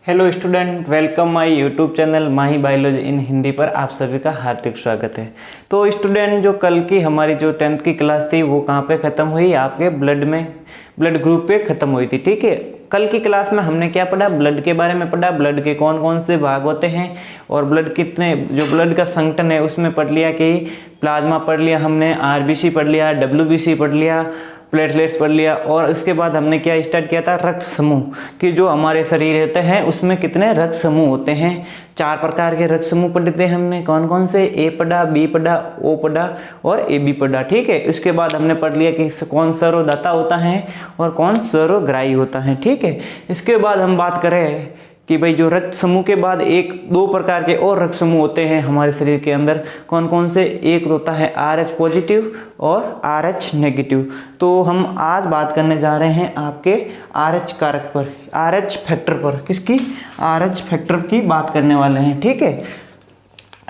Hello student, welcome my YouTube channel Mahi biology in Hindi पर आप सभी का हार्दिक स्वागत है। तो स्टूडेंट, जो कल की हमारी जो 10th की क्लास थी वो कहाँ पे ख़त्म हुई? आपके ब्लड ग्रुप पे ख़त्म हुई थी। ठीक है, कल की क्लास में हमने क्या पढ़ा? ब्लड के बारे में पढ़ा। ब्लड के कौन कौन से भाग होते हैं और ब्लड कितने, जो ब्लड का संगठन है उसमें पढ़ लिया कि प्लाज्मा पढ़ लिया हमने, आरबीसी पढ़ लिया, डब्ल्यूबीसी पढ़ लिया, प्लेटलेट्स पढ़ लिया। और उसके बाद हमने क्या स्टार्ट किया था? रक्त समूह कि जो हमारे शरीर होते हैं उसमें कितने रक्त समूह होते हैं। 4 प्रकार के रक्त समूह पढ़े थे हमने। कौन कौन से? ए पढ़ा, बी पढ़ा, ओ पढ़ा और ए बी पढ़ा। ठीक है, इसके बाद हमने पढ़ लिया कि कौन सर्वदाता होता है और कौन सर्वग्राही होता है। ठीक है, इसके बाद हम बात करें कि भाई जो रक्त समूह के बाद 1-2 प्रकार के और रक्त समूह होते हैं हमारे शरीर के अंदर। कौन कौन से? एक होता है RH पॉजिटिव और RH नेगेटिव। तो हम आज बात करने जा रहे हैं आपके RH कारक पर, RH फैक्टर पर। किसकी? RH फैक्टर की बात करने वाले हैं। ठीक है,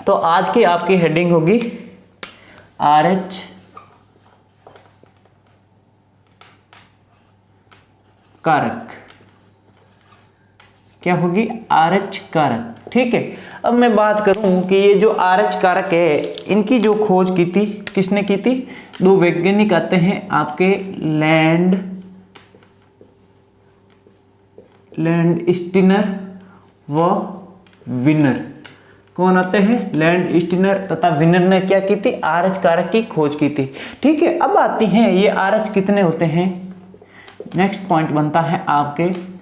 तो आज की आपकी हेडिंग होगी RH कारक। क्या होगी? RH कारक। ठीक है, अब मैं बात करूं कि ये जो RH कारक है इनकी जो खोज की थी, किसने की थी? 2 वैज्ञानिक आते हैं आपके, लैंडस्टीनर व विनर। कौन आते हैं? लैंडस्टीनर तथा विनर ने क्या की थी? RH कारक की खोज की थी। ठीक है, अब आती हैं ये RH कितने होते हैं। नेक्स्ट पॉइंट बनता है आपके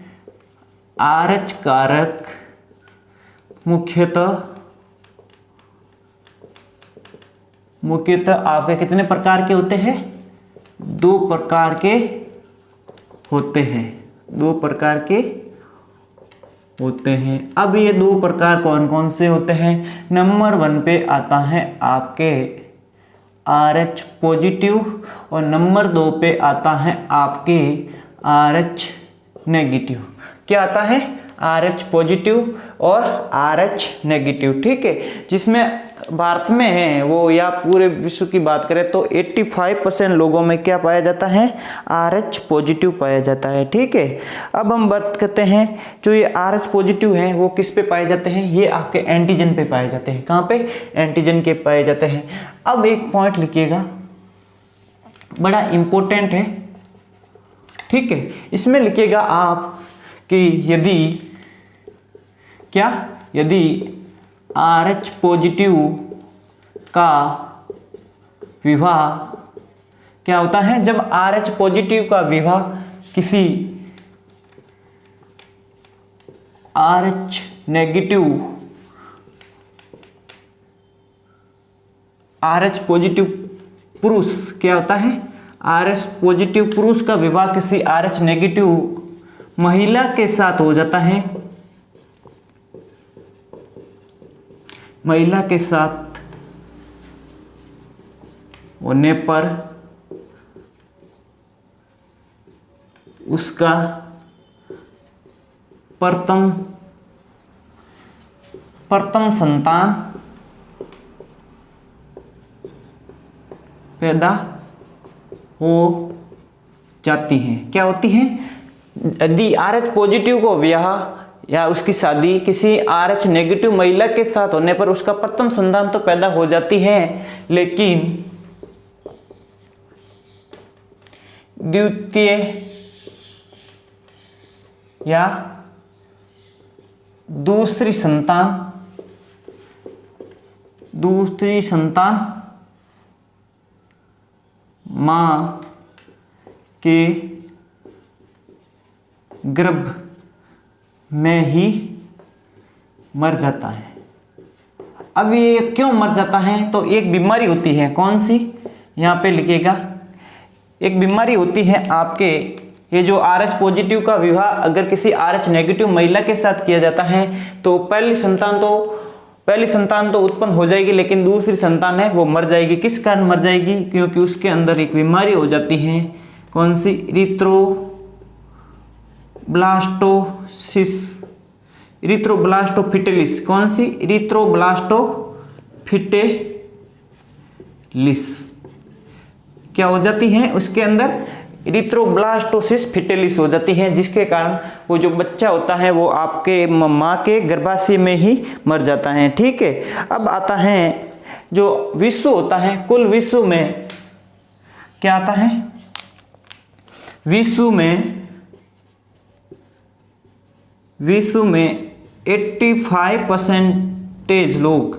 RH कारक मुख्यतः आपके कितने प्रकार के होते हैं? 2 प्रकार के होते हैं। 2 प्रकार के होते हैं। अब ये 2 प्रकार कौन कौन से होते हैं? नंबर 1 पे आता है आपके RH पॉजिटिव और नंबर 2 पे आता है आपके RH नेगेटिव। क्या आता है? RH पॉजिटिव और RH नेगेटिव। ठीक है, जिसमें भारत में है वो या पूरे विश्व की बात करें तो 85% लोगों में क्या पाया जाता है? RH पॉजिटिव पाया जाता है। ठीक है, अब हम बात करते हैं जो ये RH पॉजिटिव हैं वो किस पे पाए जाते हैं? ये आपके एंटीजन पे पाए जाते हैं। कहाँ पे? एंटीजन के पाए जाते हैं। अब एक पॉइंट लिखिएगा, बड़ा इंपॉर्टेंट है। ठीक है, इसमें लिखिएगा आप कि यदि RH पॉजिटिव का विवाह क्या होता है? जब RH पॉजिटिव का विवाह किसी RH नेगेटिव RH पॉजिटिव पुरुष, क्या होता है? RH पॉजिटिव पुरुष का विवाह किसी RH नेगेटिव महिला के साथ हो जाता है। महिला के साथ होने पर उसका प्रथम संतान पैदा हो जाती है। क्या होती है? यदि RH पॉजिटिव को विवाह या उसकी शादी किसी RH नेगेटिव महिला के साथ होने पर उसका प्रथम संतान तो पैदा हो जाती है, लेकिन द्वितीय या दूसरी संतान मां के गर्भ में ही मर जाता है। अब ये क्यों मर जाता है? तो एक बीमारी होती है। कौन सी? यहाँ पे लिखिएगा, एक बीमारी होती है आपके, ये जो RH पॉजिटिव का विवाह अगर किसी RH नेगेटिव महिला के साथ किया जाता है तो पहली संतान तो उत्पन्न हो जाएगी, लेकिन दूसरी संतान है वो मर जाएगी। किस कारण मर जाएगी? क्योंकि उसके अंदर एक बीमारी हो जाती है। कौन सी? इरिथ्रोब्लास्टोफिटेलिस। कौन सी? इरिथ्रोब्लास्टोफिटेलिस। क्या हो जाती है? उसके अंदर इरिथ्रोब्लास्टोसिस फिटेलिस हो जाती है, जिसके कारण वो जो बच्चा होता है वो आपके माँ के गर्भाशय में ही मर जाता है। ठीक है, अब आता है जो विश्व होता है, कुल विश्व में क्या आता है, विश्व में 85% लोग,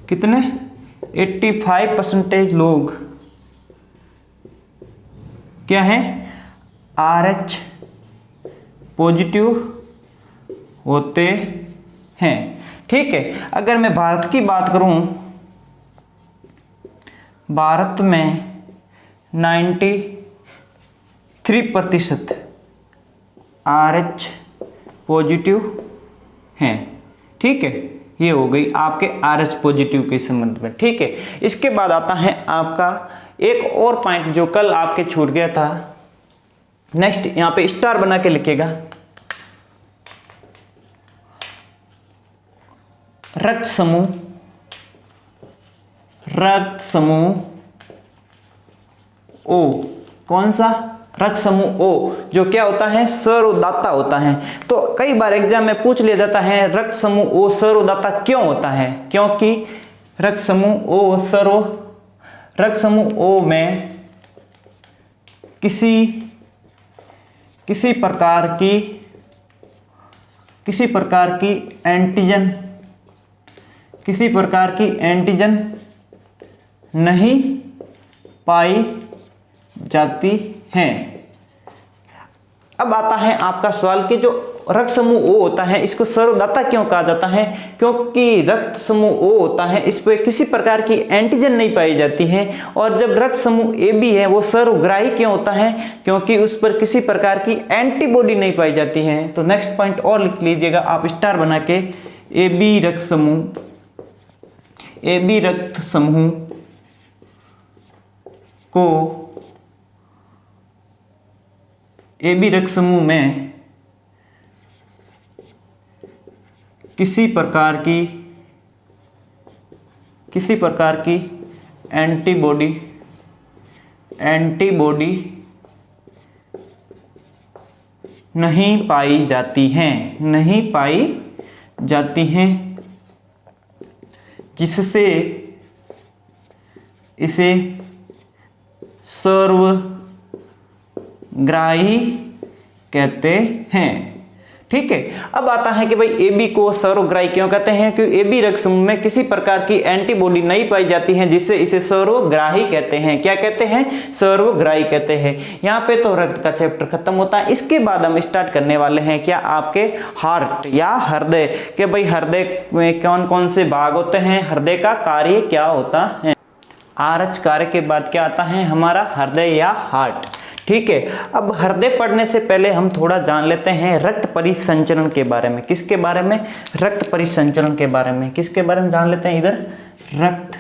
कितने 85% लोग क्या है, RH पॉजिटिव होते हैं। ठीक है, अगर मैं भारत की बात करूं, भारत में 93% RH पॉजिटिव हैं। ठीक है, ये हो गई आपके RH पॉजिटिव के संबंध में। ठीक है, इसके बाद आता है आपका एक और पॉइंट जो कल आपके छूट गया था। नेक्स्ट यहां पे स्टार बना के लिखेगा, रक्त समूह O, कौन सा, रक्त समूह O, जो क्या होता है, सर्वदाता होता है। तो कई बार एग्जाम में पूछ लिया जाता है रक्त समूह O सर्वदाता क्यों होता है, क्योंकि रक्त समूह O में किसी प्रकार की एंटीजन नहीं पाई जाती हैं। अब आता है आपका सवाल कि जो रक्त समूह O होता है इसको सर्वदाता क्यों कहा जाता है, क्योंकि रक्त समूह O होता है इस पर किसी प्रकार की एंटीजन नहीं पाई जाती है। और जब रक्त समूह AB है वो सर्वग्राही क्यों होता है, क्योंकि उस पर किसी प्रकार की एंटीबॉडी नहीं पाई जाती है। तो नेक्स्ट पॉइंट और लिख लीजिएगा आप स्टार बना के, AB रक्त समूह को, AB रक्त समूह में किसी प्रकार की एंटीबॉडी नहीं पाई जाती हैं, जिससे इसे सर्वग्राही कहते हैं। ठीक है, अब आता है कि भाई AB को सर्वग्राही क्यों कहते हैं, क्योंकि AB रक्त समूह में किसी प्रकार की एंटीबॉडी नहीं पाई जाती है, जिससे इसे सर्वग्राही कहते हैं। क्या कहते हैं, सर्वग्राही कहते हैं। यहाँ पे तो रक्त का चैप्टर खत्म होता है। इसके बाद हम स्टार्ट करने वाले हैं क्या, आपके हार्ट या हृदय के। भाई हृदय में कौन कौन से भाग होते हैं, हृदय का कार्य क्या होता है। RH कार्य के बाद क्या आता है, हमारा हृदय या हार्ट। ठीक है, अब हृदय पढ़ने से पहले हम थोड़ा जान लेते हैं रक्त परिसंचरण के बारे में। किसके बारे में, रक्त परिसंचरण के बारे में। किसके बारे में जान लेते हैं, इधर रक्त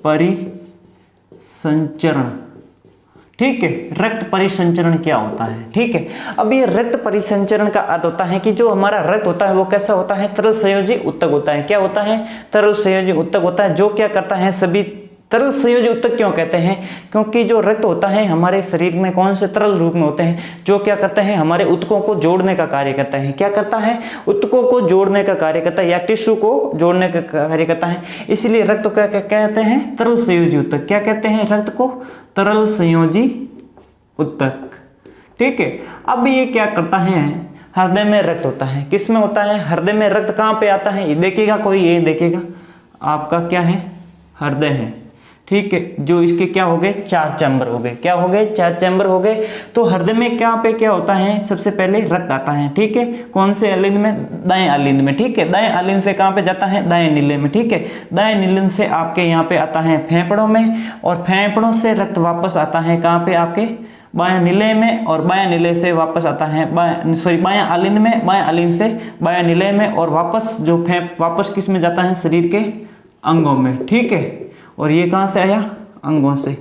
परिसंचरण। ठीक है, रक्त परिसंचरण क्या होता है। ठीक है, अब ये रक्त परिसंचरण का अर्थ होता है कि जो हमारा रक्त होता है वो कैसा होता है, तरल संयोजी उत्तक होता है। क्या होता है, तरल संयोजी उत्तक होता है, जो क्या करता है, सभी तरल संयोजी उत्तक क्यों कहते हैं, क्योंकि जो रक्त होता है हमारे शरीर में कौन से तरल रूप में होते हैं, जो क्या करते हैं, हमारे उत्तकों को जोड़ने का कार्य करता है। क्या करता है, उत्तकों को जोड़ने का कार्य करता है, या टिश्यू को जोड़ने का कार्य करता है। इसलिए रक्त को क्या कहते हैं, तरल संयोजी उत्तक। क्या कहते हैं, रक्त को तरल संयोजी उत्तक। ठीक है, अब ये क्या करता है, हृदय में रक्त होता है। किस में होता है, हृदय में रक्त कहाँ पे आता है, ये देखिएगा कोई, ये देखिएगा आपका क्या है, हृदय है। ठीक है, जो इसके क्या हो गए, 4 चैम्बर हो गए। क्या हो गए, 4 चैम्बर हो गए। तो हृदय में क्या पे क्या होता है, सबसे पहले रक्त आता है। ठीक है, कौन से अलिंद में, दाएं अलिंद में। ठीक है, दाएं अलिंद से कहाँ पे जाता है, दाएं नीले में। ठीक है, दाएं नीले से आपके यहाँ पे आता है फेफड़ों में, और फेफड़ों से रक्त वापस आता है कहाँ पे, आपके बायां नीले में, और बायां नीले से वापस आता है बायां अलिंद में, बायां अलिंद से बायां नीले में, और वापस जो वापस किस में जाता है, शरीर के अंगों में। ठीक है, और ये कहाँ से आया, अंगों से।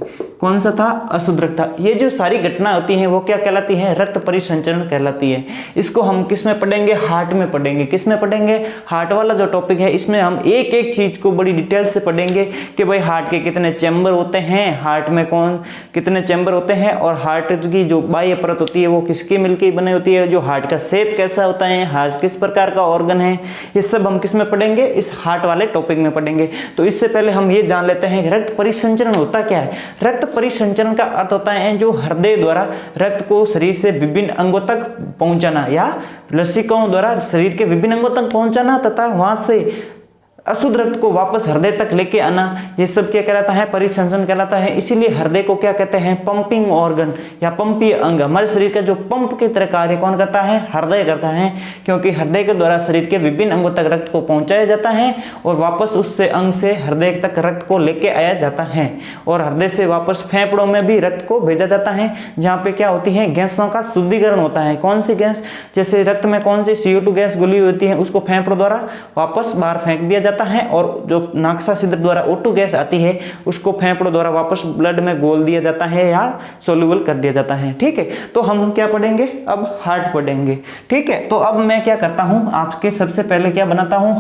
कौन सा था, अशुद्ध रक्त था। ये जो सारी घटना होती हैं वो क्या कहलाती है, रक्त परिसंचरण कहलाती है। इसको हम किस में पढ़ेंगे, हार्ट में पढ़ेंगे। किस में पढ़ेंगे, हार्ट वाला जो टॉपिक है इसमें हम एक एक चीज को बड़ी डिटेल से पढ़ेंगे कि भाई हार्ट के कितने चैम्बर होते हैं, हार्ट में कौन कितने चैम्बर होते हैं, और हार्ट की जो बाह्य परत होती है वो किसके मिलकर बनी होती है, जो हार्ट का शेप कैसा होता है, हार्ट किस प्रकार का ऑर्गन है, ये सब हम किस में पढ़ेंगे, इस हार्ट वाले टॉपिक में पढ़ेंगे। तो इससे पहले हम ये जान लेते हैं रक्त परिसंचरण होता क्या है। रक्त परिसंचरण का अर्थ होता है जो हृदय द्वारा रक्त को शरीर से विभिन्न अंगों तक पहुंचाना, या लसिकाओं द्वारा शरीर के विभिन्न अंगों तक पहुंचाना तथा वहां से अशुद्ध रक्त को वापस हृदय तक लेके आना, ये सब क्या कहलाता है, परिसंचरण कहलाता है। इसीलिए हृदय को क्या कहते हैं, पंपिंग ऑर्गन या पंपीय अंग। हमारे शरीर का जो पंप की तरह कार्य कौन करता है, हृदय करता है, क्योंकि हृदय के द्वारा शरीर के विभिन्न अंगों तक रक्त को पहुंचाया जाता है और वापस उससे अंग से हृदय तक रक्त को लेके आया जाता है, और हृदय से वापस फेफड़ों में भी रक्त को भेजा जाता है, जहाँ पे क्या होती है, गैसों का शुद्धिकरण होता है। कौन सी गैस, जैसे रक्त में कौन सी CO2 गैस घुली होती है, उसको फेफड़ों द्वारा वापस बाहर फेंक दिया जाता है, और जो नासा छिद्र द्वारा O2 गैस आती है उसको फेफड़ों द्वारा वापस ब्लड में घोल दिया जाता है या सोल्यूबल कर दिया जाता है। ठीक है, तो हम क्या पढ़ेंगे, अब हार्ट पढ़ेंगे। ठीक है, तो अब मैं क्या करता हूं, आपके सबसे पहले क्या बनाता हूं,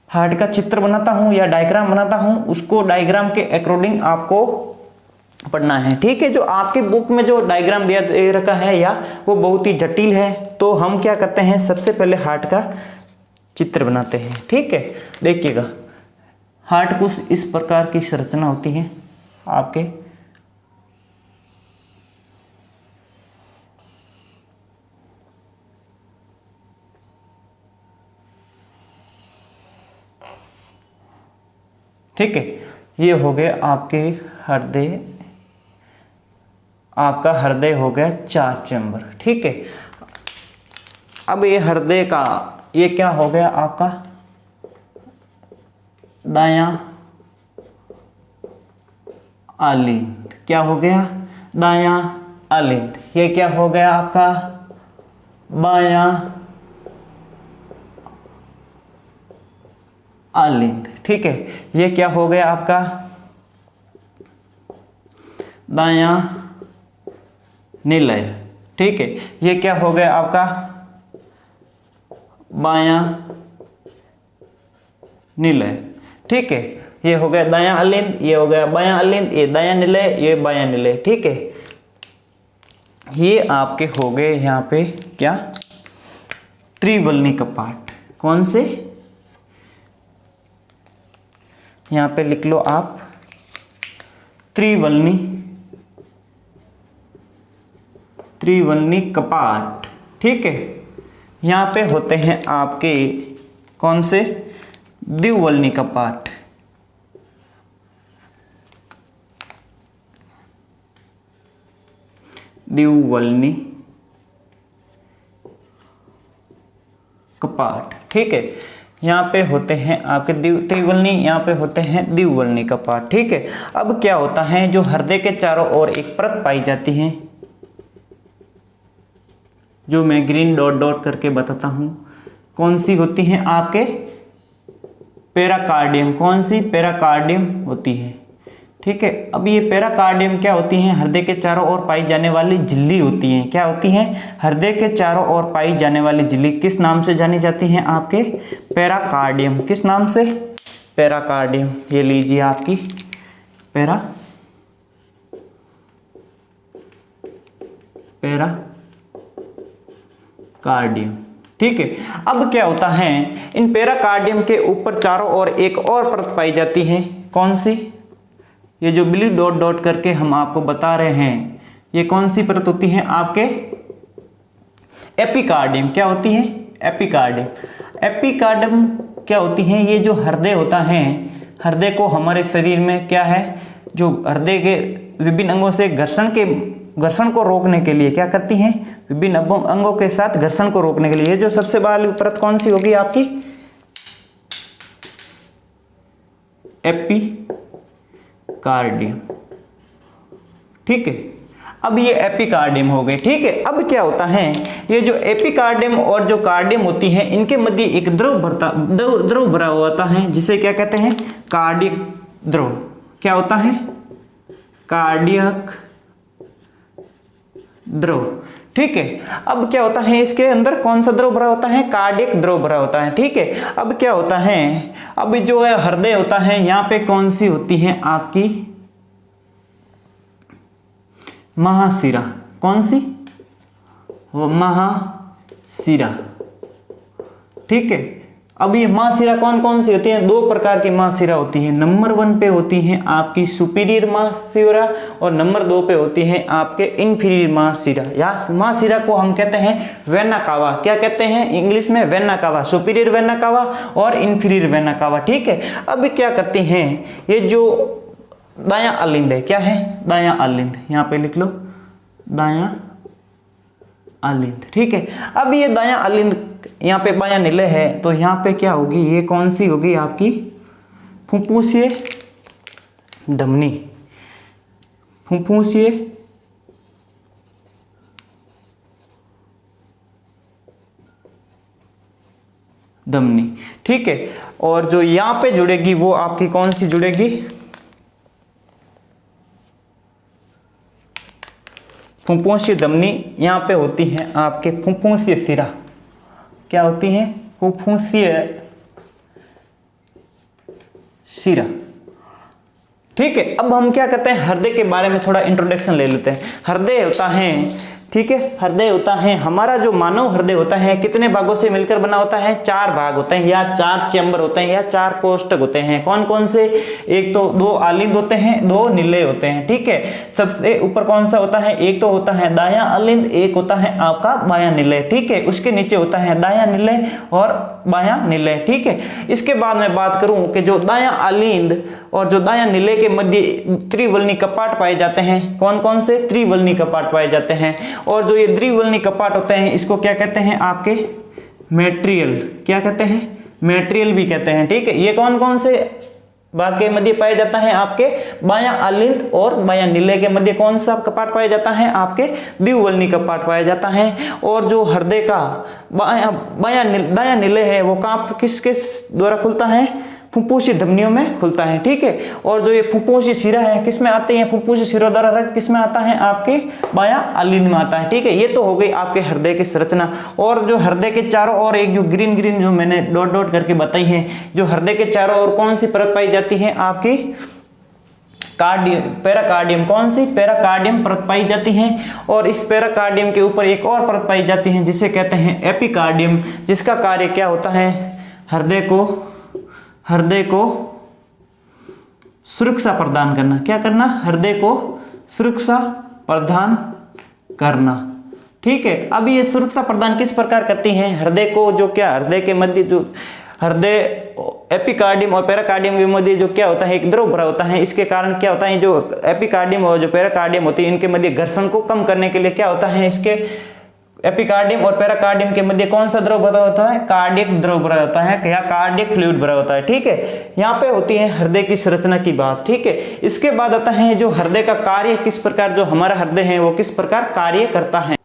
हार्ट का चित्र बनाता हूं या डायग्राम बनाता हूं, उसको डायग्राम के अकॉर्डिंग आपको पढ़ना है। ठीक है, जो आपके बुक में जो डायग्राम दिया रखा है या वो बहुत ही जटिल है, तो हम क्या करते हैं, सबसे पहले हार्ट का चित्र बनाते हैं। ठीक है, देखिएगा हार्ट कुछ इस प्रकार की संरचना होती है आपके। ठीक है, ये हो गए आपके हृदय, आपका हृदय हो गया 4 चैम्बर। ठीक है, अब ये हृदय का ये क्या हो गया आपका दायां आलिंद, क्या हो गया, दायां आलिंद। ये क्या हो गया आपका बायां आलिंद। ठीक है, ये क्या हो गया आपका दायां निलय। ठीक है, ये क्या हो गया आपका बायां निलय। ठीक है, ये हो गया दायां अलिंद, ये हो गया बायां अलिंद, ये दायां निलय, ये बायां निलय। ठीक है, ये आपके हो गए यहाँ पे क्या, त्रिवलनी कपाट। कौन से, यहाँ पे लिख लो आप त्रिवलनी कपाट। ठीक है, यहाँ पे होते हैं आपके कौन से, द्विवलनी कपाट। द्विवलनी कपाट। ठीक है, यहाँ पे होते हैं आपके त्रिवलनी, यहाँ पे होते हैं द्विवलनी कपाट। ठीक है, अब क्या होता है, जो हृदय के चारों ओर एक परत पाई जाती है, जो मैं ग्रीन डॉट डॉट करके बताता हूं, कौन सी होती है आपके, पेराकार्डियम। कौन सी, पेराकार्डियम होती है। ठीक है, अब ये पेराकार्डियम क्या होती है, हृदय के चारों ओर पाई जाने वाली झिल्ली होती है। क्या होती है, हृदय के चारों ओर पाई जाने वाली झिल्ली किस नाम से जानी जाती है आपके, पेराकार्डियम। किस नाम से, पेराकार्डियम। ये लीजिए आपकी पेराकार्डियम। ठीक है, अब क्या होता है, इन पेराकार्डियम के ऊपर चारों ओर एक और परत पाई जाती है। कौन सी, ये जो ब्लू डॉट डॉट करके हम आपको बता रहे हैं, ये कौन सी परत होती है आपके, एपिकार्डियम। क्या होती है, एपिकार्डियम। एपिकार्डियम क्या होती है, ये जो हृदय होता है, हृदय को हमारे शरीर में क्या है, जो हृदय के विभिन्न अंगों से घर्षण को रोकने के लिए क्या करती हैं, विभिन्न अंगों के साथ घर्षण को रोकने के लिए। ये जो सबसे बाहरी परत कौन सी होगी आपकी, एपिकार्डियम। ठीक है, अब ये एपिकार्डियम हो गए। ठीक है, अब क्या होता है, ये जो एपिकार्डियम और जो कार्डियम होती है, इनके मध्य एक द्रव भरा हुआ होता है, जिसे क्या कहते हैं, कार्डियक द्रव। क्या होता है, कार्डियक द्रव। ठीक है, अब क्या होता है इसके अंदर कौन सा द्रव भरा होता है? कार्डियक द्रव भरा होता है। ठीक है, अब क्या होता है, अब जो है हृदय होता है यहाँ पे कौन सी होती है आपकी महाशिरा। कौन सी? वो महाशिरा। ठीक है, अब ये महाशिरा कौन कौन सी होती है? दो प्रकार की महाशिरा होती है। नंबर 1 पे होती है आपकी सुपीरियर महाशिरा और नंबर 2 पे होती है आपके इंफीरियर महाशिरा। या महाशिरा को हम कहते हैं वेना कावा। क्या कहते हैं इंग्लिश में? Vena cava. Superior vena cava और इंफीरियर वेना कावा। ठीक है, अब क्या करती हैं ये जो दायां अलिंद है, क्या है? दायां अलिंद। यहाँ पे लिख लो दायां अलिंद। ठीक है, अब ये दायां अलिंद यहाँ पे बायां निलय है, तो यहाँ पे क्या होगी? ये कौन सी होगी आपकी फुफ्फुसीय धमनी। फुफ्फुसीय धमनी। ठीक है, और जो यहाँ पे जुड़ेगी वो आपकी कौन सी जुड़ेगी? फुफ्फुसीय धमनी यहाँ पे होती है आपके फुफ्फुसीय शिरा। क्या होती है? फुफ्फुसीय शिरा। ठीक है, अब हम क्या करते हैं हृदय के बारे में थोड़ा इंट्रोडक्शन ले लेते हैं। हृदय होता है, ठीक है, हृदय होता है हमारा जो मानव हृदय होता है कितने भागों से मिलकर बना होता है? 4 भाग होते हैं या 4 चैम्बर होते हैं या 4 कोष्ठक होते हैं। कौन कौन से? एक तो 2 अलिंद होते हैं, 2 निलय होते हैं। ठीक है, सबसे ऊपर कौन सा होता है? एक तो होता है दायां अलिंद, एक होता है आपका बायां निलय। ठीक है, उसके नीचे होता है दायां निलय और बायां निलय। ठीक है, इसके बाद मैं बात करूं कि जो दायां अलिंद और जो दायां निलय के मध्य त्रिवलनी कपाट पाए जाते हैं। कौन कौन से? त्रिवलनी कपाट पाए जाते हैं। और जो ये त्रिवलनी कपाट होते हैं इसको क्या कहते हैं? आपके मेट्रियल। क्या कहते हैं? मेट्रियल भी कहते हैं। ठीक है, ये कौन कौन से भाग के मध्य पाया जाता है? आपके बायां अलिंद और बायां निलय के मध्य कौन सा कपाट पाया जाता है? आपके द्विवलनी कपाट पाया जाता है। और जो हृदय का दायां निलय है वो कहाँ किसके द्वारा खुलता है? फुफ्फुसीय धमनियों में खुलता है। ठीक है, और जो ये फुफ्फुसीय शिरा है किसमें आते हैं? फुफ्फुसीय शिरा द्वारा रक्त किसमें आता है? आपके बायां अलिंद में आता है। ठीक है, ये तो हो गई आपके हृदय की संरचना। और जो हृदय के चारों ओर एक जो ग्रीन ग्रीन जो मैंने डॉट डॉट करके बताई है, जो हृदय के चारों ओर कौन सी परत पाई जाती है? आपकी पेराकार्डियम। कौन सी? पेराकार्डियम परत पाई जाती है। और इस पेराकार्डियम के ऊपर एक और परत पाई जाती है जिसे कहते हैं एपिकार्डियम, जिसका कार्य क्या होता है? हृदय को सुरक्षा प्रदान करना। क्या करना? हृदय को सुरक्षा प्रदान करना। ठीक है, अब ये सुरक्षा प्रदान किस प्रकार करती हैं? हृदय को जो क्या हृदय के मध्य जो हृदय एपिकार्डियम और पेराकार्डियम के मध्य जो क्या होता है? एक द्रव भरा होता है। इसके कारण क्या होता है? जो एपिकार्डियम और जो पेराकार्डियम होती है इनके मध्य घर्षण को कम करने के लिए क्या होता है? इसके एपिकार्डियम और पेराकार्डियम के मध्य कौन सा द्रव भरा होता है? कार्डियक द्रव भरा होता है या कार्डियक फ्लूइड भरा होता है। ठीक है, यहाँ पे होती है हृदय की संरचना की बात। ठीक है, इसके बाद आता है जो हृदय का कार्य किस प्रकार, जो हमारा हृदय है वो किस प्रकार कार्य करता है।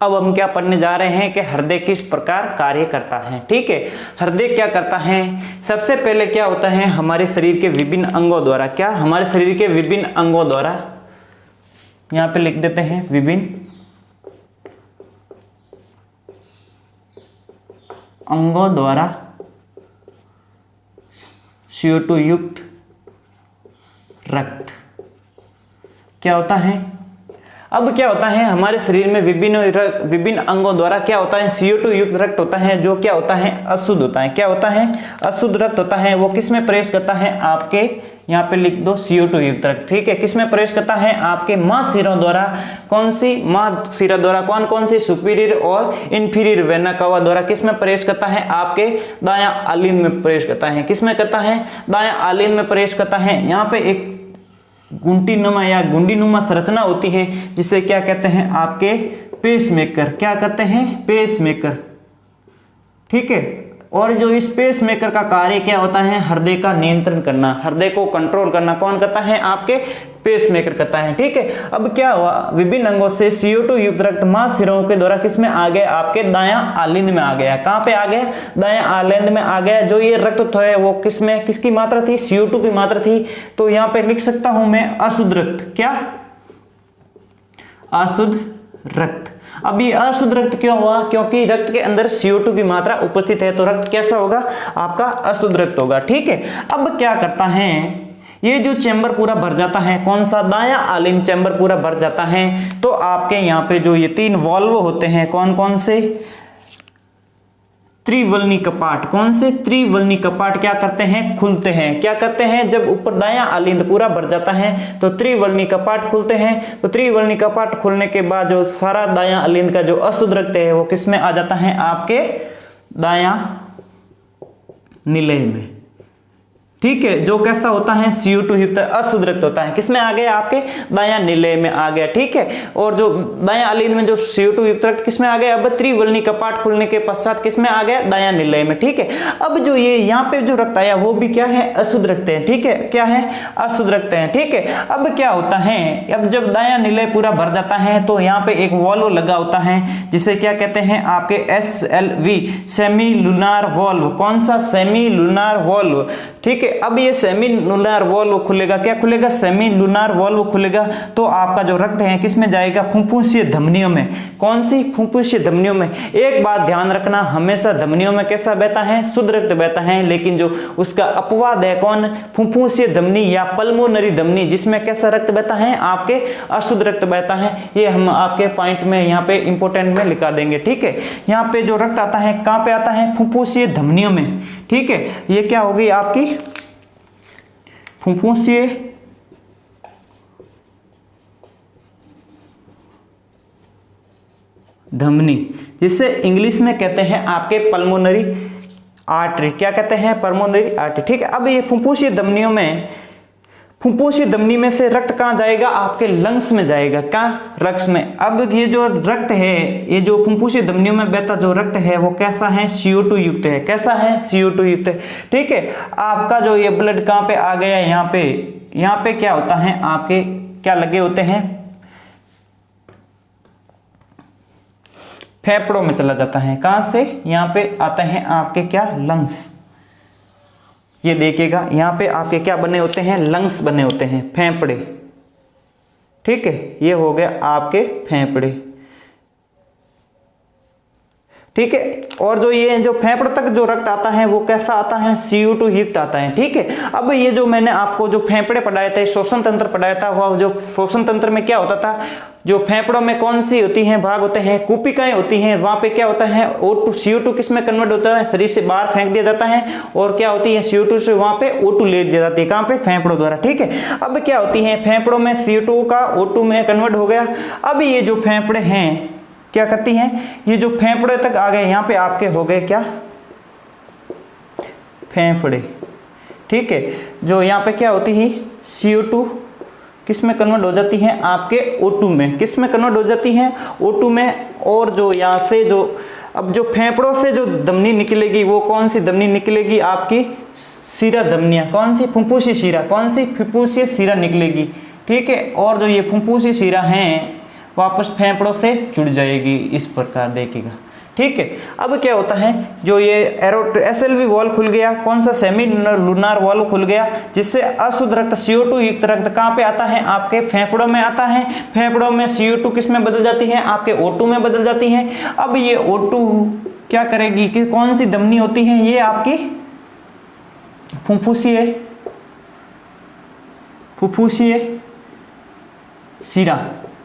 अब हम क्या पढ़ने जा रहे हैं कि हृदय किस प्रकार कार्य करता है। ठीक है, हृदय क्या करता है? सबसे पहले क्या होता है? हमारे शरीर के विभिन्न अंगों द्वारा, क्या हमारे शरीर के विभिन्न अंगों द्वारा, यहाँ पे लिख देते हैं विभिन्न अंगों द्वारा CO2 युक्त रक्त क्या होता है? अब क्या होता है हमारे शरीर में विभिन्न अंगों द्वारा क्या होता है? CO2 युक्त रक्त होता है जो क्या होता है? अशुद्ध होता है। क्या होता है? अशुद्ध रक्त होता है। वो किस में प्रवेश करता है? आपके यहाँ पे लिख दो CO2 युक्त रक्त। ठीक है, किस में प्रवेश करता है? आपके महाशिरों द्वारा। कौन सी महाशिरा द्वारा? कौन कौन सी? सुपीरियर और इंफीरियर वेना कावा द्वारा। किस में प्रवेश करता है? आपके दायां अलिंद में प्रवेश करता है। किस में करता है? दायां अलिंद में प्रवेश करता है। यहाँ पे एक गुंटीनुमा या गुंडीनुमा संरचना होती है जिसे क्या कहते हैं? आपके पेसमेकर। क्या कहते हैं? पेसमेकर। ठीक है, और जो इस पेसमेकर का कार्य क्या होता है? हृदय का नियंत्रण करना, हृदय को कंट्रोल करना। कौन करता है? आपके पेसमेकर करता है। ठीक है, अब क्या हुआ, विभिन्न अंगों से CO2 युक्त रक्त मांसपेशियों के द्वारा किसमें आ गया, आपके दायां आलिंद में आ गया। कहां पे आ गया, दायां आलिंद में आ गया। जो ये रक्त है वो किसमें, किसकी मात्रा थी, CO2 की मात्रा थी। तो यहां पे लिख सकता हूं मैं अशुद्ध रक्त। क्या, अशुद्ध रक्त। अब ये अशुद्ध रक्त क्यों हुआ, क्योंकि रक्त के अंदर CO2 की मात्रा उपस्थित है, तो रक्त कैसा होगा, आपका अशुद्ध रक्त होगा। ठीक है, अब क्या करता है, ये जो चैम्बर पूरा भर जाता है, कौन सा, दायां आलिंद चैम्बर पूरा भर जाता है। तो आपके यहाँ पे जो ये 3 वाल्व होते हैं, कौन कौन से, त्रिवलनी कपाट। कौन से, त्रिवलनी कपाट क्या करते हैं, खुलते हैं। क्या करते हैं, जब ऊपर दायां आलिंद पूरा भर जाता है तो त्रिवलनी कपाट खुलते हैं। तो त्रिवलनी कपाट खुलने के बाद जो सारा दायां आलिंद का जो अशुद्ध रक्त है वो किसमें आ जाता है, आपके दायां निलय में। ठीक है, जो कैसा होता है, CO2 युक्त अशुद्ध रक्त होता है, किसमें आ गया, आपके दायां निलय में आ गया। ठीक है, और जो दायां आलिंद में जो CO2 युक्त रक्त किसमें आ गया, अब त्रिवलनी कपाट खुलने के पश्चात किसमें आ गया, दायां निलय में। ठीक है, अब जो ये यहाँ पे जो रक्त आया वो भी क्या है, अशुद्ध रक्त है। ठीक है, क्या है, अशुद्ध रक्त है। ठीक है, अब क्या होता है, अब जब दायां निलय पूरा भर जाता है तो यहाँ पे एक वॉल्व लगा होता है जिसे क्या कहते हैं, आपके SLV, सेमी लूनार वॉल्व। कौन सा, सेमी लूनार वॉल्व। ठीक है, अब ये सेमी लूनार वॉल्व खुलेगा, क्या खुलेगा, सेमी लूनार वॉल्व खुलेगा। तो आपका जो रक्त है किसमें जाएगा, फुफ्फुसीय धमनियों में। कौन सी, फुफ्फुसीय धमनियों में। एक बात ध्यान रखना, हमेशा धमनियों में कैसा बहता है, शुद्ध रक्त बहता है, लेकिन जो उसका अपवाद है, कौन, फुफ्फुसीय धमनी या पल्मोनरी धमनी, जिसमें कैसा रक्त बहता है, आपके अशुद्ध रक्त बहता है। ये हम आपके पॉइंट में यहाँ पे इंपोर्टेंट में लिखा देंगे। ठीक है, यहाँ पे जो रक्त आता है कहाँ पे आता है, फुफ्फुसीय धमनियों में। ठीक है, ये क्या होगी आपकी फुफ्फुसीय धमनी, जिसे इंग्लिश में कहते हैं आपके पल्मोनरी आर्टरी। क्या कहते हैं, पल्मोनरी आर्टरी। ठीक है, अब ये फुफ्फुसीय धमनियों में, फुफ्फुसीय धमनी में से रक्त कहाँ जाएगा, आपके लंग्स में जाएगा। कहाँ, रक्त में। अब ये जो रक्त है, ये जो फुफ्फुसीय धमनियों में बहता जो रक्त है वो कैसा है, CO2 युक्त है। कैसा है, CO2 युक्त है। ठीक है, आपका जो ये ब्लड कहाँ पे आ गया, यहाँ पे क्या होता है, आपके क्या लगे होते हैं, फेफड़ों में चला जाता है। कहां से, यहाँ पे आते हैं आपके क्या, लंग्स। ये देखिएगा, यहाँ पे आपके क्या बने होते हैं, लंग्स बने होते हैं, फेफड़े। ठीक है, ये हो गया आपके फेफड़े। ठीक है, और जो ये जो फेफड़े तक जो रक्त आता है वो कैसा आता है, CO2 युक्त आता है। ठीक है, अब ये जो मैंने आपको जो फेफड़े पढ़ाए थे, श्वसन तंत्र पढ़ाया था, वह जो श्वसन तंत्र में क्या होता था, जो फेफड़ों में कौन सी होती हैं, भाग होते हैं, कूपिकाएं होती हैं। वहां पे क्या होता है, O2 CO2 किस में कन्वर्ट होता है, शरीर से बाहर फेंक दिया जाता है, और क्या होती है, CO2 से वहां पे O2 ले दी जाती है। कहां पे, फेफड़ों द्वारा। ठीक है, अब क्या होती है, फेफड़ों में CO2 का O2 में कन्वर्ट हो गया। अब ये जो फेफड़े हैं क्या करती हैं, ये जो फेफड़े तक आ गए, यहाँ पे आपके हो गए क्या, फेफड़े। ठीक है, जो यहाँ पे क्या होती है, CO2 किस में कन्वर्ट हो जाती है, आपके O2 में। किस में कन्वर्ट हो जाती है, O2 में। और जो यहाँ से जो अब जो फेफड़ों से जो धमनी निकलेगी वो कौन सी धमनी निकलेगी, आपकी शिरा धमनियाँ। कौन सी, फुफ्फुसीय शिरा। कौन सी, फुफ्फुसीय शिरा निकलेगी। ठीक है, और जो ये फुफ्फुसीय शिरा हैं वापस फेफड़ों से जुड़ जाएगी, इस प्रकार देखिएगा। ठीक है, अब क्या होता है, जो ये SLV वॉल्व खुल गया, कौन सा, सेमी लूनार वॉल्व खुल गया, जिससे अशुद्ध रक्त CO2 युक्त रक्त कहाँ पे आता है, आपके फेफड़ों में आता है। फेफड़ों में CO2 किस में बदल जाती है, आपके O2 में बदल जाती है। अब ये O2 क्या करेगी कि कौन सी धमनी होती है, ये आपकी फुफ्फुसीय शिरा।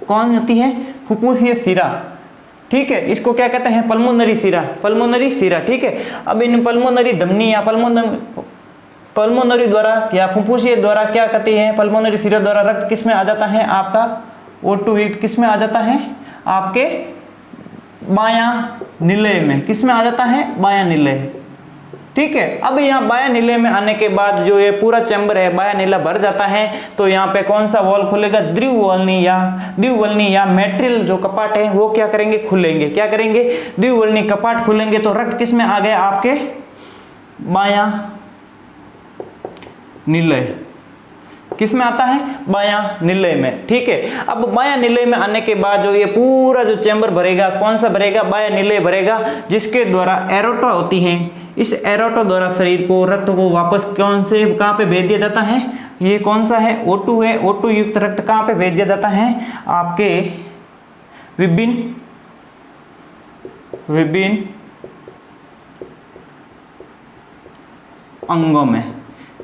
कौन होती है, फुफ्फुसीय शिरा। ठीक है, इसको क्या कहते हैं, पल्मोनरी शिरा। पल्मोनरी शिरा। ठीक है, अब इन पल्मोनरी धमनी या पल्मोनरी द्वारा या फुफ्फुसीय द्वारा क्या कहते हैं, पल्मोनरी शिरा द्वारा रक्त किस में आ जाता है, आपका O2 युक्त किस में आ जाता है, आपके बायां निलय में। किस में आ जाता है, बायां निलय। ठीक है, अब यहाँ बायां नीले में आने के बाद जो ये पूरा चैम्बर है बायां नीला भर जाता है, तो यहाँ पे कौन सा वॉल्व खुलेगा, द्विवल्नी या मेट्रियल जो कपाट है वो क्या करेंगे, खुलेंगे। क्या करेंगे, द्विवल्नी कपाट खुलेंगे। तो रक्त किस में आ गया, आपके बायां नीले। किस में आता है, बायां निलय में। ठीक है, अब बायां निलय में आने के बाद जो ये पूरा जो चैम्बर भरेगा, कौन सा भरेगा, बायां निलय भरेगा, जिसके द्वारा एरोटा होती है। इस एरोटा द्वारा शरीर को, रक्त को वापस कौन से कहां पे भेज दिया जाता है, ये कौन सा है, O2 है। O2 युक्त रक्त कहां पे भेज दिया जाता है, आपके विभिन्न अंगों में।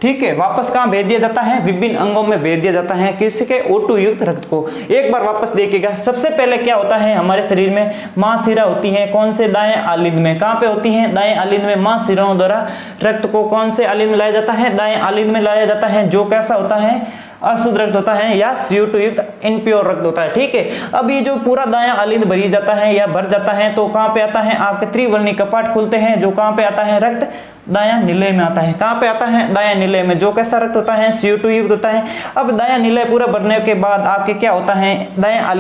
ठीक है, वापस कहां भेज दिया जाता है, विभिन्न अंगों में भेज दिया जाता है, किसके, O2 युक्त रक्त को। एक बार वापस देखिएगा, सबसे पहले क्या होता है हमारे शरीर में, मांसशिरा होती है, कौन से, दाएं आलिंद में। कहां पे होती है, दाएं आलिंद में। मांसशिराओं द्वारा रक्त को कौन से आलिंद में लाया जाता है, दाएं आलिंद में लाया जाता है, जो कैसा होता है, अशुद्ध रक्त होता है या CO2 युक्त इनप्योर रक्त होता है। ठीक है, अब ये जो पूरा दायां आलिंद भरी जाता है या भर जाता है, तो कहां पे आता है, आपके त्रिवर्णी कपाट खुलते हैं, जो कहां पे आता है, रक्त दायां निलय में आता है। कहां पे आता है, दायां निलय में, जो कैसा रक्त होता है, CO2 युक्त होता है। अब दायां निलय पूरा भरने के बाद आपके क्या होता है, दायां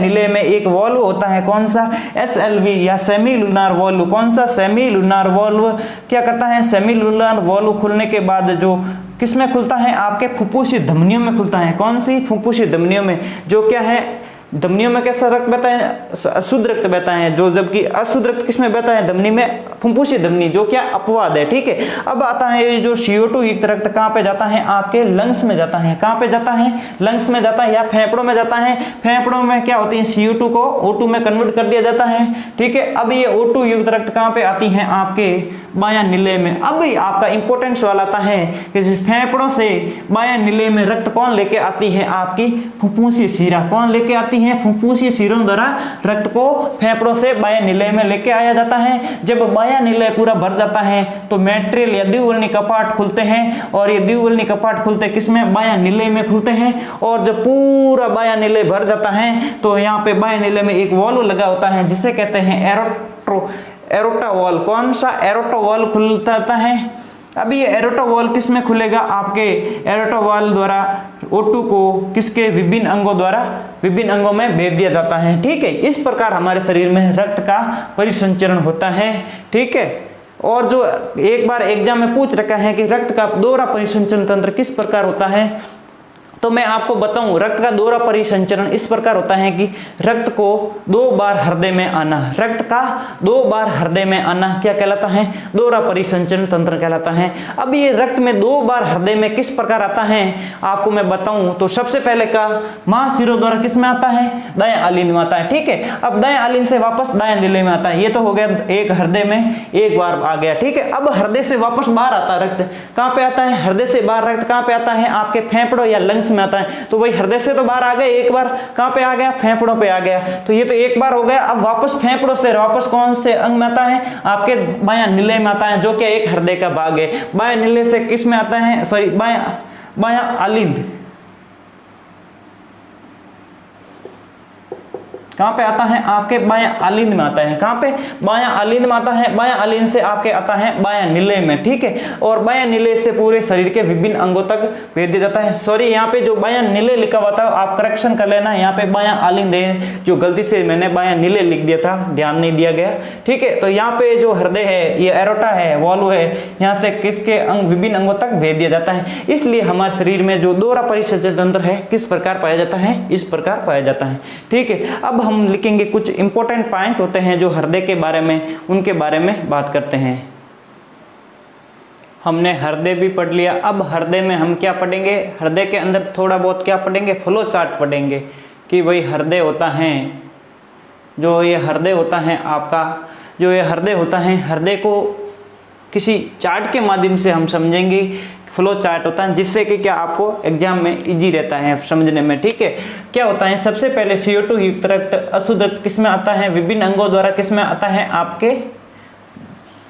निलय में एक वॉल्व होता है, कौन सा, SLV या सेमी लूनार वॉल्व। कौन सा, सेमी लूनार वॉल्व। क्या करता है, सेमी लूनार वॉल्व खुलने के बाद जो किसमें खुलता है, आपके फुफ्फुसी धमनियों में खुलता है। कौन सी, फुफ्फुसी धमनियों में, जो क्या है, धमनियों में कैसा रक्त बहता है, शुद्ध रक्त बहता है, जो जबकि अशुद्ध रक्त किसमें बहता है, धमनी में, फुफ्फुसी धमनी, जो क्या अपवाद है। ठीक है, अब आता है ये जो CO2 युक्त रक्त कहां पे जाता है, आपके लंग्स में जाता है। कहां पे जाता है, लंग्स में जाता है या फेफड़ों में जाता है। फेफड़ों में क्या होती है, CO2 को O2 में कन्वर्ट कर दिया जाता है। ठीक है, अब ये O2 युक्त रक्त कहां पे आती है, आपके बायां निलय में। अब आपका इंपॉर्टेंट सवाल आता है कि फेफड़ों से बायां निलय में रक्त कौन लेके आती है, आपकी फुफ्फुसी शिरा। कौन लेके आती है, फुफ्फुसी शिरों द्वारा रक्त को फेफड़ों से बायां निलय में लेके आया जाता है। जब बायां निलय पूरा भर जाता है तो मैट्रियल या द्विवर्णी कपाट खुलते हैं, और ये द्विवर्णी कपाट खुलते किसमें, बायां निलय में खुलते हैं। और जब पूरा बायां निलय भर जाता है तो यहाँ पे बायां निलय में एक वॉल्व लगा होता है, जिसे कहते हैं एरोटा वॉल्व। कौन सा, एरोटा वॉल्व खुलता है। अभी ये एरोटा वॉल्व किस में खुलेगा, आपके एरोटा वॉल्व द्वारा O2 को किसके, विभिन्न अंगों द्वारा विभिन्न अंगों में भेज दिया जाता है। ठीक है, इस प्रकार हमारे शरीर में रक्त का परिसंचरण होता है। ठीक है, और जो एक बार एग्जाम में पूछ रखा है कि रक्त का दोहरा परिसंचरण तंत्र किस प्रकार होता है, तो मैं आपको बताऊं, रक्त का दोहरा परिसंचरण इस प्रकार होता है कि रक्त को 2 बार हृदय में आना, रक्त का 2 बार हृदय में आना क्या कहलाता है, दोहरा परिसंचरण तंत्र कहलाता है। अब ये रक्त में 2 बार हृदय में किस प्रकार आता है, आपको मैं बताऊं तो सबसे पहले का महाशिरों द्वारा किस में आता है, दाएं आलिंद में आता है। ठीक है, अब दाएं आलिंद से वापस दाएं निलय में आता है। ये तो हो गया एक हृदय में एक बार आ गया। ठीक है, अब हृदय से वापस बाहर आता है रक्त, कहां पे आता है, हृदय से बाहर रक्त कहां पे आता है, आपके फेफड़ों या लंग्स में आता है। तो वही हृदय से तो बाहर आ गए एक बार, कहां पे आ गया, फेफड़ों पे आ गया। तो ये तो एक बार हो गया। अब वापस फेफड़ों से वापस कौन से अंग में आता है, आपके बायां निलय में आता है, जो कि एक हृदय का भाग है। बायां निलय से किस में आता है, सॉरी बायां आलिंद, कहां पे आता है, आपके बायां आलिंद में आता है। कहां पे, बायां आलिंद में आता है। बायां आलिंद से आपके आता है बायां निलय में। ठीक है, और बायां निलय से पूरे शरीर के विभिन्न अंगों तक भेज दिया जाता है। सॉरी, यहाँ पे जो बायां निलय लिखा हुआ था आप करेक्शन कर लेना, यहाँ पे बायां आलिंद है, जो गलती से मैंने बायां निलय लिख दिया था, ध्यान नहीं दिया गया। ठीक है, तो यहाँ पे जो हृदय है, ये एरोटा है, वॉल्व है, यहाँ से किसके अंग, विभिन्न अंगों तक भेज दिया जाता है। इसलिए हमारे शरीर में जो दोहरा परिसंचरण तंत्र है किस प्रकार पाया जाता है, इस प्रकार पाया जाता है। ठीक है, अब हम लिखेंगे कुछ इंपॉर्टेंट पॉइंट होते हैं जो हृदय के बारे में, उनके बारे में बात करते हैं। हमने हृदय भी पढ़ लिया। अब हृदय में हम क्या पढ़ेंगे, हृदय के अंदर थोड़ा बहुत क्या पढ़ेंगे, फ्लो चार्ट पढ़ेंगे कि वही हृदय होता है, जो ये हृदय होता है आपका, जो ये हृदय होता है, हृदय को किसी चार्ट के माध्यम से हम समझेंगे। फ्लो चार्ट होता है, जिससे कि क्या आपको एग्जाम में इजी रहता है समझने में। ठीक है, क्या होता है, सबसे पहले CO2 युक्त रक्त, अशुद्ध रक्त किसमें आता है, विभिन्न अंगों द्वारा किसमें आता है, आपके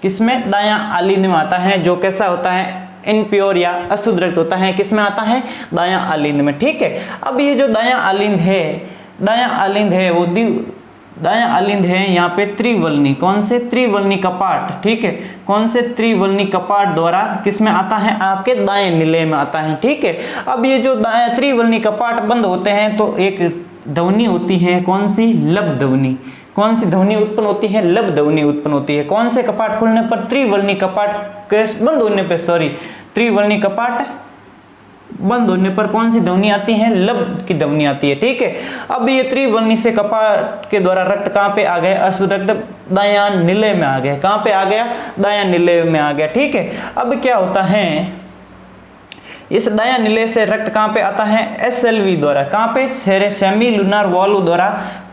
किसमें, दायां आलिंद में आता है, जो कैसा होता है, इनप्योर या अशुद्ध रक्त होता है, किसमें आता है, दायां आलिंद में। ठीक है, अब ये जो दायां आलिंद है, दायां आलिंद है वो दायां आलिंद है यहाँ पे त्रिवलनी, कौन से, त्रिवलनी कपाट। ठीक है, कौन से, त्रिवलनी कपाट द्वारा किसमें आता है, आपके दाएं निलय में आता है। ठीक है, अब ये जो त्रिवलनी कपाट बंद होते हैं तो एक ध्वनि होती है, कौन सी, लब ध्वनि। कौन सी ध्वनि उत्पन्न होती है, लब ध्वनि उत्पन्न होती है। कौन से कपाट खुलने पर, त्रिवलनी कपाट बंद होने पर, सॉरी, त्रिवलनी कपाट बंद होने पर कौन सी ध्वनि आती है? लब की ध्वनि आती है। ठीक है, अब ये त्रिवल्नी से कपाट के द्वारा रक्त कहाँ पे आ गया? अशुद्ध रक्त दायां नीले में आ गया। कहाँ पे आ गया? दायां नीले में आ गया। ठीक है, अब क्या होता है, इस दायां नीले से रक्त कहाँ पे आता है? SLV द्वारा। कहाँ पे? सेमी लूनार वॉल्व द्वारा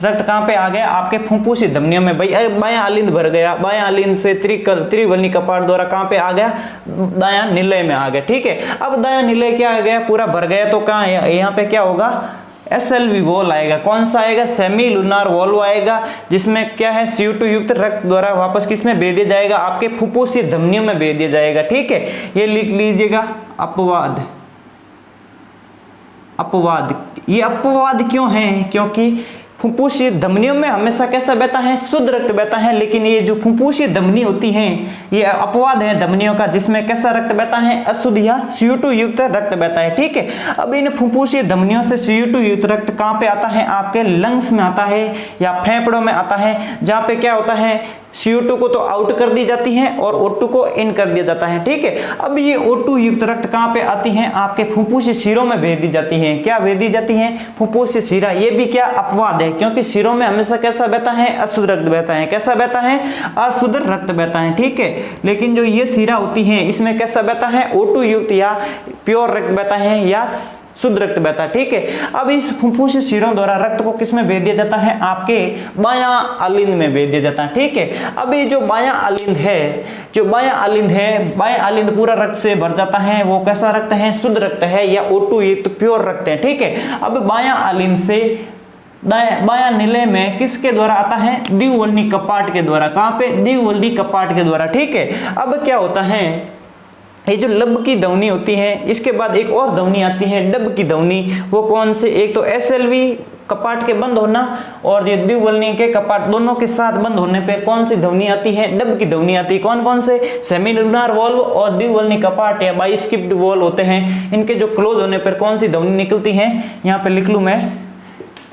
रक्त कहाँ पे आ गया? आपके फुफ्फुसी धमनियों में। भाई बायां अलिंद भर गया, बायां अलिंद से त्रिवल्नी कपाट द्वारा कहाँ पे आ गया? दायां नीले में आ गया। ठीक है, अब दायां नीले क्या आ गया? पूरा भर गया, तो कहाँ है? यहाँ पे क्या होगा? SLV वॉल्व आएगा। कौन सा आएगा? सेमी लूनार वॉल्व आएगा, जिसमें क्या है? CO2 युक्त रक्त द्वारा वापस किसमें भेज दिया जाएगा? आपके फुफ्फुसी धमनियों में भेज दिया जाएगा। ठीक है, ये लिख लीजिएगा, अपवाद। अपवाद, ये अपवाद क्यों है? क्योंकि फुफ्फुसी धमनियों में हमेशा कैसा बहता है? शुद्ध रक्त बहता है, लेकिन ये जो फुफ्फुसी धमनी होती है, ये अपवाद है धमनियों का, जिसमें कैसा रक्त बहता है? अशुद्ध या CO2 युक्त रक्त बहता है। ठीक है, अब इन फुफ्फुसी धमनियों से CO2 युक्त रक्त कहाँ पे आता है? आपके लंग्स में आता है या फेफड़ों में आता है, जहाँ पे क्या होता है? CO2 को तो आउट कर दी जाती है और O2 को इन कर दिया जाता है। ठीक है, अब ये O2 युक्त रक्त कहाँ पे आती है? आपके फुफ्फुसी शिरों में भेज दी जाती है। क्या भेज दी जाती है? फुफ्फुसी शिरा। ये भी क्या? अपवाद है, क्योंकि शिरों में हमेशा कैसा बहता है? अशुद्ध रक्त बहता है। कैसा बहता है? अशुद्ध रक्त बहता है। ठीक है, लेकिन जो ये शिरा होती है, इसमें कैसा बहता है? O2 युक्त या प्योर रक्त बहता है या शुद्ध रक्त बहता है। ठीक है, अब इस फुफ्फुसी शिरों द्वारा रक्त को किसमें भेज दिया जाता है? आपके बायां अलिंद में भेज दिया जाता है। ठीक है, अब ये जो बायां अलिंद है, बायां अलिंद पूरा रक्त से भर जाता है। वो कैसा रक्त है? शुद्ध रक्त है या O2 युक्त प्योर रक्त है। ठीक है, अब बायां अलिंद से बायां नीले में किसके द्वारा आता है? द्विवल्नी कपाट के द्वारा। कहाँ पे? द्विवल्नी कपाट के द्वारा। ठीक है, अब क्या होता है, ये जो लब की ध्वनि होती है, इसके बाद एक और ध्वनि आती है डब की ध्वनि। वो कौन से? एक तो SLV कपाट के बंद होना और ये द्विवल्नी के कपाट दोनों के साथ बंद होने पे कौन सी ध्वनि आती है? डब की ध्वनि आती है। कौन कौन से? सेमी लूनार वॉल्व और द्विवल्नी कपाट या बाइस्किप्ड वॉल्व होते हैं, इनके जो क्लोज होने पर कौन सी ध्वनि निकलती है? यहाँ पे लिख लूं मैं,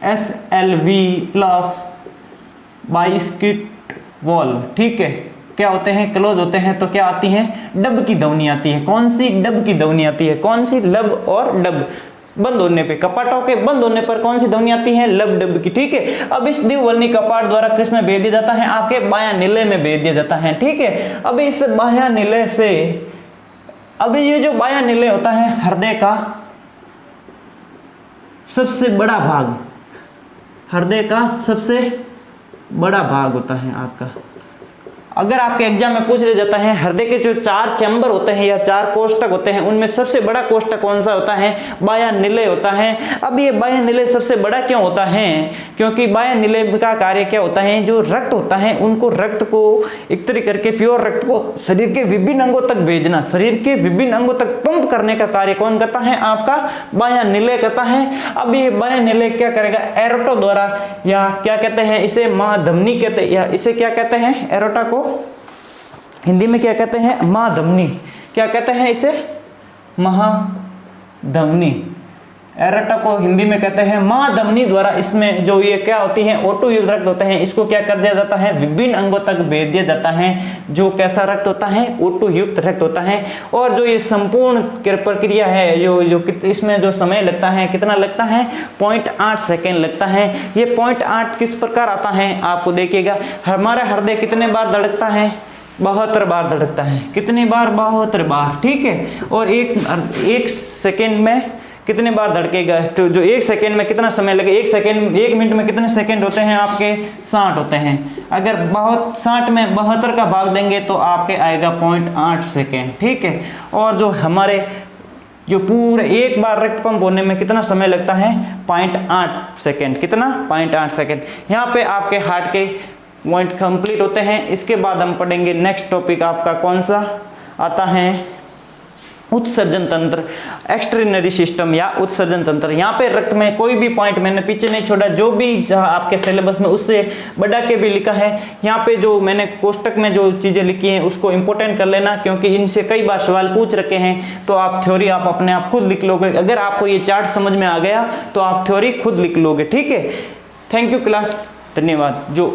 SLV प्लस बाइस्किप्ड वॉल्व। ठीक है, क्या होते हैं? क्लोज होते हैं, तो क्या आती है? डब की ध्वनि आती है। कौन सी? डब की ध्वनि आती है। कौन सी? लब और डब। बंद होने पे, कपाटों के बंद होने पर कौन सी ध्वनि आती है? लब डब की। ठीक है, अब इस द्विवल्नी कपाट द्वारा किस में भेज दिया जाता है? आपके बायां नीले में भेज दिया जाता है। ठीक है, अब इस बायां नीले से, अब ये जो बायां नीले होता है, हृदय का सबसे बड़ा भाग, हृदय का सबसे बड़ा भाग होता है आपका। अगर आपके एग्जाम में पूछ लिया जाता है हृदय के जो 4 चैम्बर होते हैं या 4 कोष्ठक होते हैं, उनमें सबसे बड़ा कोष्ठक कौन सा होता है? बायां नीले होता है। अब ये बायां नीले सबसे बड़ा क्यों होता है? क्योंकि बायां नीले का कार्य क्या होता है? जो रक्त होता है, उनको रक्त को एकत्रित करके प्योर रक्त को शरीर के विभिन्न अंगों तक भेजना, शरीर के विभिन्न अंगों तक पंप करने का कार्य कौन करता है? आपका बायां नीले करता है। अब ये बायां नीले क्या करेगा? एरोटा द्वारा, या क्या कहते हैं इसे? महाधमनी कहते हैं, या इसे क्या कहते हैं? एरोटा को हिंदी में क्या कहते हैं? महाधमनी। क्या कहते हैं इसे? महाधमनी। एरोटा को हिंदी में कहते हैं महाधमनी द्वारा, इसमें जो ये क्या होती है? O2 युक्त रक्त होते हैं, इसको क्या कर दिया जाता है? विभिन्न अंगों तक भेज दिया जाता है। जो कैसा रक्त होता है? O2 युक्त रक्त होता है। और जो ये संपूर्ण प्रक्रिया है, जो इसमें जो समय लगता है, कितना लगता है? 0.8 सेकेंड लगता है। ये 0.8 किस प्रकार आता है? आपको देखिएगा, हमारा हृदय कितने बार धड़कता है? 72 बार धड़कता है। कितनी बार? 72 बार। ठीक है, और एक सेकेंड में कितने बार धड़केगा? तो जो 1 सेकेंड में कितना समय लगेगा? 1 मिनट में कितने सेकेंड होते हैं आपके? 60 होते हैं। अगर 60 में 72 का भाग देंगे तो आपके आएगा 0.8 सेकेंड। ठीक है, और जो हमारे जो पूरे एक बार रक्त पंप होने में कितना समय लगता है? 0.8 सेकेंड। कितना? 0.8 सेकेंड। यहाँ पे आपके हार्ट के पॉइंट कंप्लीट होते हैं। इसके बाद हम पढ़ेंगे नेक्स्ट टॉपिक आपका कौन सा आता है? उत्सर्जन तंत्र, एक्सट्रिनरी सिस्टम या उत्सर्जन तंत्र। यहाँ पे रक्त में कोई भी पॉइंट मैंने पीछे नहीं छोड़ा, जो भी जहाँ आपके सिलेबस में उससे बढ़ा के भी लिखा है। यहाँ पे जो मैंने कोष्टक में जो चीज़ें लिखी हैं उसको इंपॉर्टेंट कर लेना, क्योंकि इनसे कई बार सवाल पूछ रखे हैं। तो आप थ्योरी आप अपने आप खुद लिख लोगे। अगर आपको ये चार्ट समझ में आ गया तो आप थ्योरी खुद लिख लोगे। ठीक है, थैंक यू क्लास, धन्यवाद। जो